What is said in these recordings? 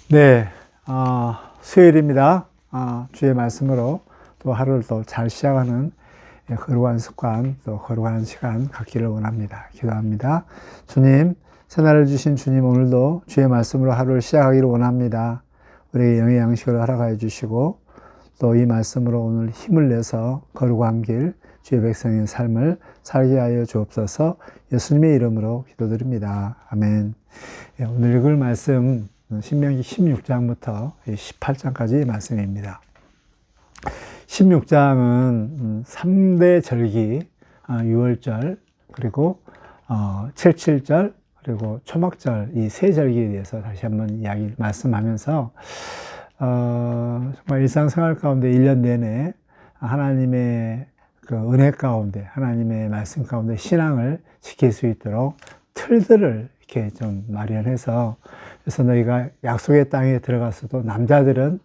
네, 수요일입니다. 주의 말씀으로 또 하루를 또 잘 시작하는 거룩한 습관, 또 거룩한 시간 갖기를 원합니다. 기도합니다. 주님, 새날을 주신 주님, 오늘도 주의 말씀으로 하루를 시작하기를 원합니다. 우리에게 영의 양식을 허락하여 주시고, 또 이 말씀으로 오늘 힘을 내서 거룩한 길, 주의 백성의 삶을 살게 하여 주옵소서. 예수님의 이름으로 기도드립니다. 아멘. 오늘 읽을 말씀, 신명기 16장부터 18장까지 말씀입니다. 16장은 3대 절기, 유월절, 그리고 77절, 그리고 초막절, 이 세 절기에 대해서 다시 한번 말씀하면서 정말 일상생활 가운데 1년 내내 하나님의 그 은혜 가운데, 하나님의 말씀 가운데 신앙을 지킬 수 있도록 틀들을 이렇게 좀 마련해서, 그래서 너희가 약속의 땅에 들어갔어도 남자들은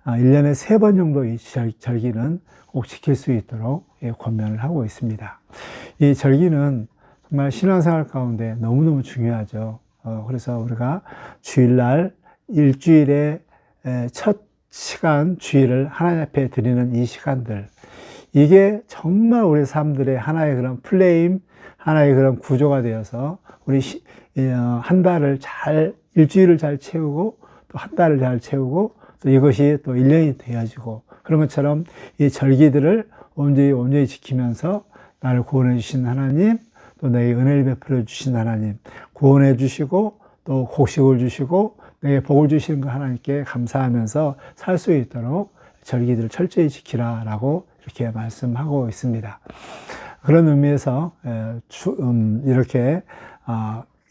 1년에 3번 정도 이 절기는 꼭 지킬 수 있도록 권면을 하고 있습니다. 이 절기는 정말 신앙생활 가운데 너무너무 중요하죠. 그래서 우리가 주일날 일주일의 첫 시간 주일을 하나님 앞에 드리는 이 시간들, 이게 정말 우리 삶들의 하나의 그런 플레임, 하나의 그런 구조가 되어서 우리 한 달을 일주일을 잘 채우고 또 한 달을 잘 채우고 또 이것이 또 1년이 되어지고, 그런 것처럼 이 절기들을 온전히 지키면서 나를 구원해 주신 하나님, 또 내게 은혜를 베풀어 주신 하나님, 구원해 주시고 또 곡식을 주시고 내게 복을 주시는 그 하나님께 감사하면서 살 수 있도록 절기들을 철저히 지키라라고 이렇게 말씀하고 있습니다. 그런 의미에서 이렇게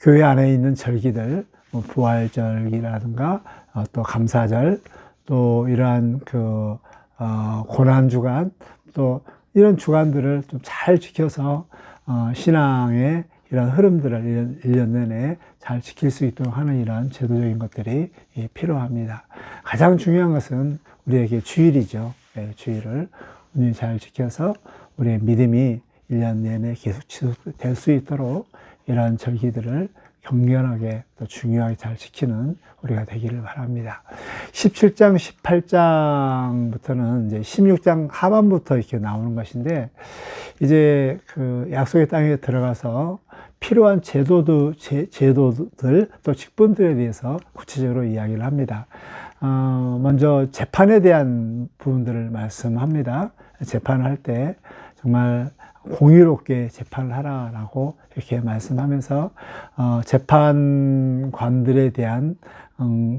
교회 안에 있는 절기들, 부활절이라든가 또 감사절, 또 이러한 고난주간, 또 이런 주간들을 좀 잘 지켜서 신앙의 이런 흐름들을 1년 내내 잘 지킬 수 있도록 하는 이런 제도적인 것들이 필요합니다. 가장 중요한 것은 우리에게 주일이죠. 주일을 잘 지켜서 우리의 믿음이 1년 내내 계속 지속될 수 있도록 이러한 절기들을 경건하게 또 중요하게 잘 지키는 우리가 되기를 바랍니다. 17장, 18장부터는 이제 16장 하반부터 이렇게 나오는 것인데, 이제 그 약속의 땅에 들어가서 필요한 제도들, 또 직분들에 대해서 구체적으로 이야기를 합니다. 먼저 재판에 대한 부분들을 말씀합니다. 재판을 할 때 정말 공의롭게 재판을 하라라고 이렇게 말씀하면서 재판관들에 대한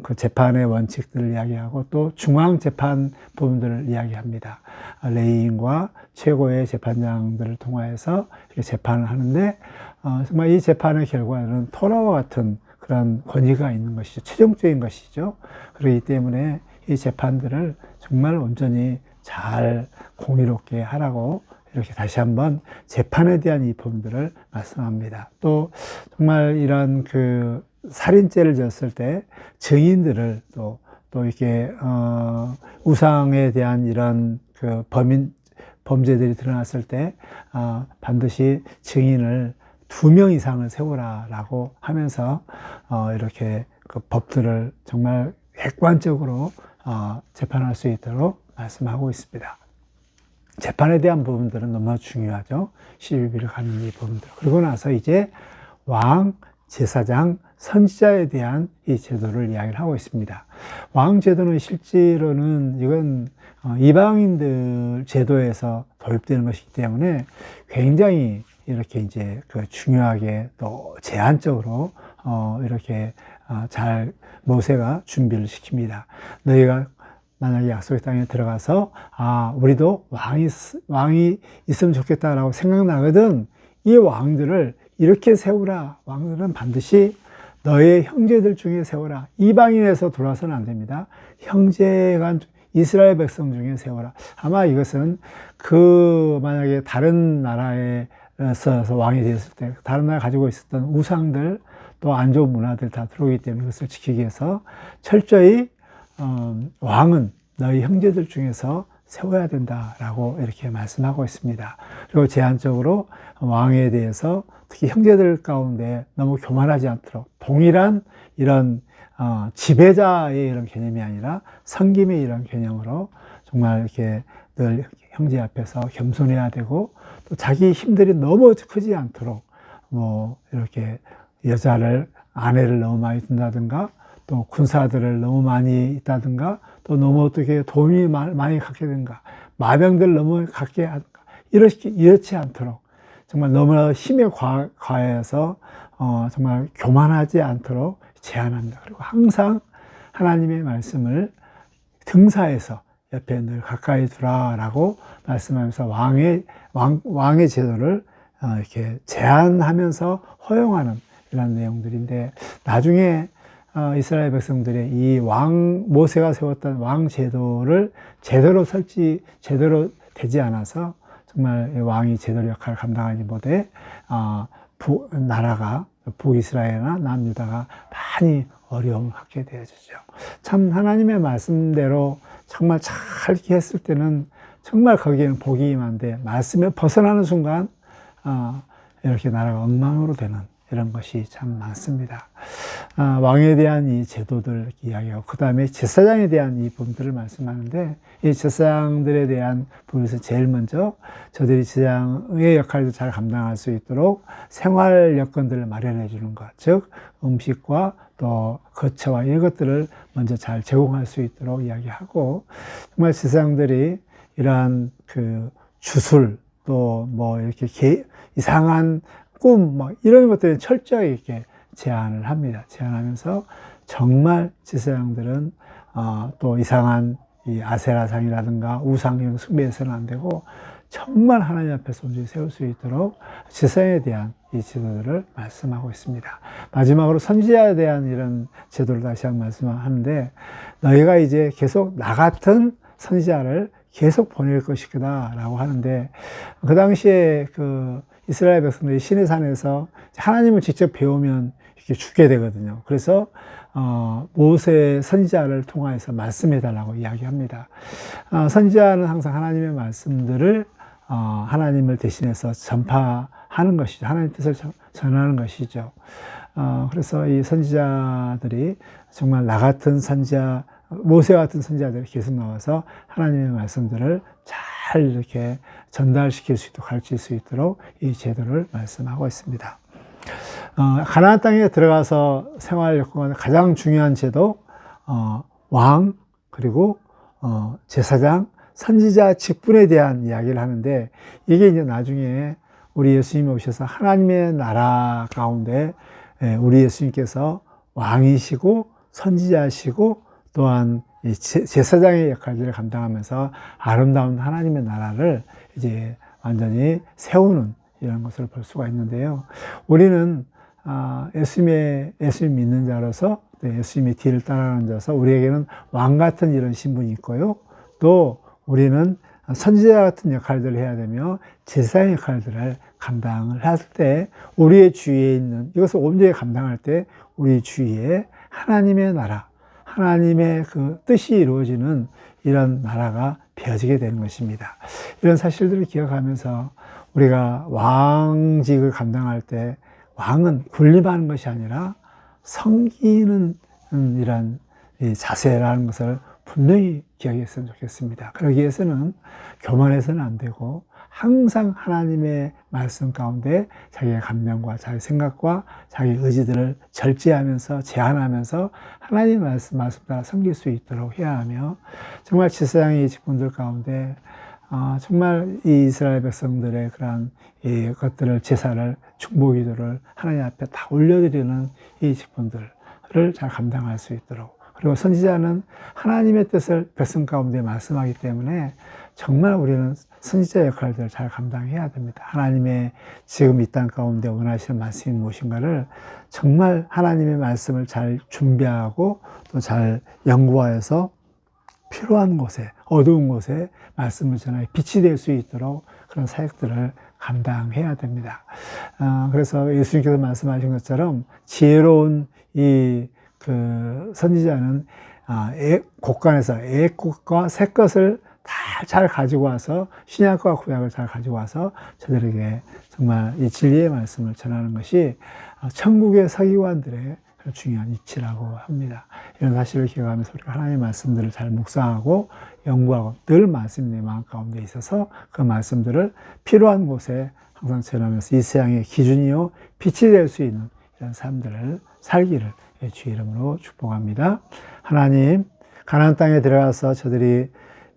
그 재판의 원칙들을 이야기하고, 또 중앙재판 부분들을 이야기합니다. 레위인과 최고의 재판장들을 통하여서 이렇게 재판을 하는데, 정말 이 재판의 결과는 토라와 같은 그런 권위가 있는 것이죠. 최종적인 것이죠. 그렇기 때문에 이 재판들을 정말 온전히 잘 공의롭게 하라고 이렇게 다시 한번 재판에 대한 이 부분들을 말씀합니다. 또 정말 이런 그 살인죄를 졌을 때 증인들을 또 이렇게 우상에 대한 이런 그 범죄들이 드러났을 때 반드시 증인을 2명 이상을 세우라라고 하면서 이렇게 그 법들을 정말 객관적으로 재판할 수 있도록 말씀하고 있습니다. 재판에 대한 부분들은 너무나 중요하죠. 시비비를 가는 이 부분들. 그리고 나서 이제 왕, 제사장, 선지자에 대한 이 제도를 이야기를 하고 있습니다. 왕 제도는 실제로는 이건 이방인들 제도에서 도입되는 것이기 때문에 굉장히 이렇게 이제 그 중요하게 또 제한적으로 이렇게 잘 모세가 준비를 시킵니다. 너희가 만약에 약속의 땅에 들어가서 우리도 왕이 있으면 좋겠다라고 생각나거든, 이 왕들을 이렇게 세우라. 왕들은 반드시 너의 형제들 중에 세워라. 이방인에서 돌아서는 안 됩니다. 형제간 이스라엘 백성 중에 세워라. 아마 이것은 만약에 다른 나라에서 왕이 되었을 때 다른 나라 가지고 있었던 우상들, 또 안 좋은 문화들 다 들어오기 때문에 그것을 지키기 위해서 철저히 왕은 너희 형제들 중에서 세워야 된다라고 이렇게 말씀하고 있습니다. 그리고 제한적으로 왕에 대해서 특히 형제들 가운데 너무 교만하지 않도록 동일한 이런 지배자의 이런 개념이 아니라 섬김의 이런 개념으로 정말 이렇게 늘 형제 앞에서 겸손해야 되고, 또 자기 힘들이 너무 크지 않도록 뭐 이렇게 아내를 너무 많이 둔다든가, 또 군사들을 너무 많이 있다든가, 또 너무 어떻게 돈이 많이 갖게 된가, 마병들 너무 갖게 하든가, 이렇지 않도록 정말 너무나 힘에 과해서 정말 교만하지 않도록 제한합니다. 그리고 항상 하나님의 말씀을 등사해서 옆에 늘 가까이 두라라고 말씀하면서 왕의 제도를 이렇게 제한하면서 허용하는 이런 내용들인데, 나중에 이스라엘 백성들의 이 모세가 세웠던 왕 제도를 제대로 되지 않아서 정말 왕이 제대로 역할을 감당하지 못해 나라가 북이스라엘이나 남유다가 많이 어려움을 갖게 되어지죠. 참 하나님의 말씀대로 정말 잘 이렇게 했을 때는 정말 거기에는 복이 임한데, 말씀에 벗어나는 순간 이렇게 나라가 엉망으로 되는 이런 것이 참 많습니다. 왕에 대한 이 제도들 이야기하고, 그 다음에 제사장에 대한 이 부분들을 말씀하는데, 이 제사장들에 대한 부분에서 제일 먼저 저들이 제사장의 역할도 잘 감당할 수 있도록 생활 여건들을 마련해 주는 것, 즉 음식과 또 거처와 이것들을 먼저 잘 제공할 수 있도록 이야기하고, 정말 제사장들이 이러한 그 주술, 또 뭐 이렇게 이상한 꿈, 뭐 이런 것들을 철저히 이렇게 제한을 합니다. 제한하면서 정말 제사장들은 또 이상한 이 아세라상이라든가 우상 이런 숭배해서는 안 되고, 정말 하나님 앞에서 온전히 세울 수 있도록 제사장에 대한 이 제도들을 말씀하고 있습니다. 마지막으로 선지자에 대한 이런 제도를 다시 한번 말씀하는데, 너희가 이제 계속 나 같은 선지자를 계속 보낼 것이다 라고 하는데, 그 당시에 그 이스라엘 백성들이 시내산에서 하나님을 직접 배우면 이렇게 죽게 되거든요. 그래서 모세 선지자를 통하여서 말씀해 달라고 이야기합니다. 선지자는 항상 하나님의 말씀들을 하나님을 대신해서 전파하는 것이죠. 하나님의 뜻을 전하는 것이죠. 그래서 이 선지자들이 정말 나 같은 선지자, 모세 같은 선지자들이 계속 나와서 하나님의 말씀들을 잘 이렇게 전달시킬 수 있도록, 가르칠 수 있도록 이 제도를 말씀하고 있습니다. 가나안 땅에 들어가서 생활 여건의 가장 중요한 제도, 왕, 그리고 제사장, 선지자 직분에 대한 이야기를 하는데, 이게 이제 나중에 우리 예수님이 오셔서 하나님의 나라 가운데 우리 예수님께서 왕이시고 선지자시고 또한 제사장의 역할들을 감당하면서 아름다운 하나님의 나라를 이제 완전히 세우는 이런 것을 볼 수가 있는데요. 우리는 예수님 믿는 자로서, 예수님의 뒤를 따라가는 자로서 우리에게는 왕 같은 이런 신분이 있고요. 또 우리는 선지자 같은 역할들을 해야 되며 제사장의 역할들을 감당을 할 때, 우리의 주위에 있는 이것을 온전히 감당할 때 우리 주위에 하나님의 나라, 하나님의 그 뜻이 이루어지는 이런 나라가 펴지게 되는 것입니다. 이런 사실들을 기억하면서 우리가 왕직을 감당할 때 왕은 군림하는 것이 아니라 섬기는 이런 자세라는 것을 분명히 기억했으면 좋겠습니다. 그러기 위해서는 교만해서는 안 되고, 항상 하나님의 말씀 가운데 자기의 감명과 자기 생각과 자기 의지들을 절제하면서 제한하면서 하나님의 말씀 따라 섬길 수 있도록 해야 하며, 정말 제사장의 직분들 가운데 정말 이 이스라엘 백성들의 그러한 이 것들을, 제사를, 중보기도를 하나님 앞에 다 올려드리는 이 직분들을 잘 감당할 수 있도록, 그리고 선지자는 하나님의 뜻을 백성 가운데 말씀하기 때문에 정말 우리는 선지자 역할들을 잘 감당해야 됩니다. 하나님의 지금 이 땅 가운데 원하시는 말씀이 무엇인가를 정말 하나님의 말씀을 잘 준비하고 또 잘 연구하여서 필요한 곳에, 어두운 곳에 말씀을 전하여 빛이 될 수 있도록 그런 사역들을 감당해야 됩니다. 그래서 예수님께서 말씀하신 것처럼 지혜로운 그 선지자는 곳간에서 애꽃과 새것을 다 잘 가지고 와서, 신약과 구약을 잘 가지고 와서 저들에게 정말 이 진리의 말씀을 전하는 것이 천국의 서기관들의 중요한 이치라고 합니다. 이런 사실을 기억하면서 우리가 하나님의 말씀들을 잘 묵상하고 연구하고 늘 말씀이 내 마음 가운데 있어서 그 말씀들을 필요한 곳에 항상 전하면서 이 세상의 기준이요 빛이 될 수 있는 이런 삶들을 살기를 주의 이름으로 축복합니다. 하나님, 가나안 땅에 들어가서 저들이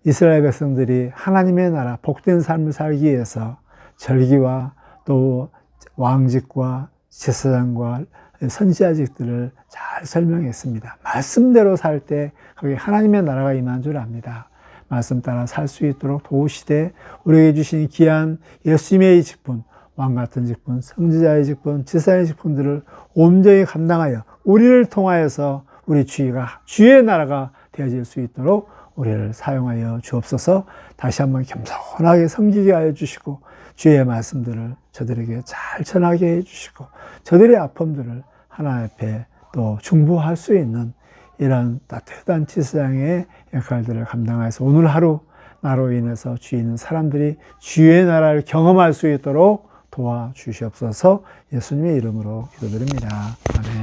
이스라엘 백성들이 하나님의 나라 복된 삶을 살기 위해서 절기와 또 왕직과 제사장과 선지자직들을 잘 설명했습니다. 말씀대로 살 때 거기 하나님의 나라가 임한 줄 압니다. 말씀 따라 살 수 있도록 도우시되 우리에게 주신 귀한 예수님의 직분, 왕 같은 직분, 선지자의 직분, 제사장의 직분들을 온전히 감당하여 우리를 통하여서 우리 주의 나라가 되어질 수 있도록 우리를 사용하여 주옵소서. 다시 한번 겸손하게 섬기게 하여 주시고 주의 말씀들을 저들에게 잘 전하게 해 주시고 저들의 아픔들을 하나님 앞에 또 중보할 수 있는 이런 따뜻한 제사장의 역할들을 감당해서 오늘 하루 나로 인해서 주에 있는 사람들이 주의 나라를 경험할 수 있도록 도와주시옵소서. 예수님의 이름으로 기도드립니다. 아멘.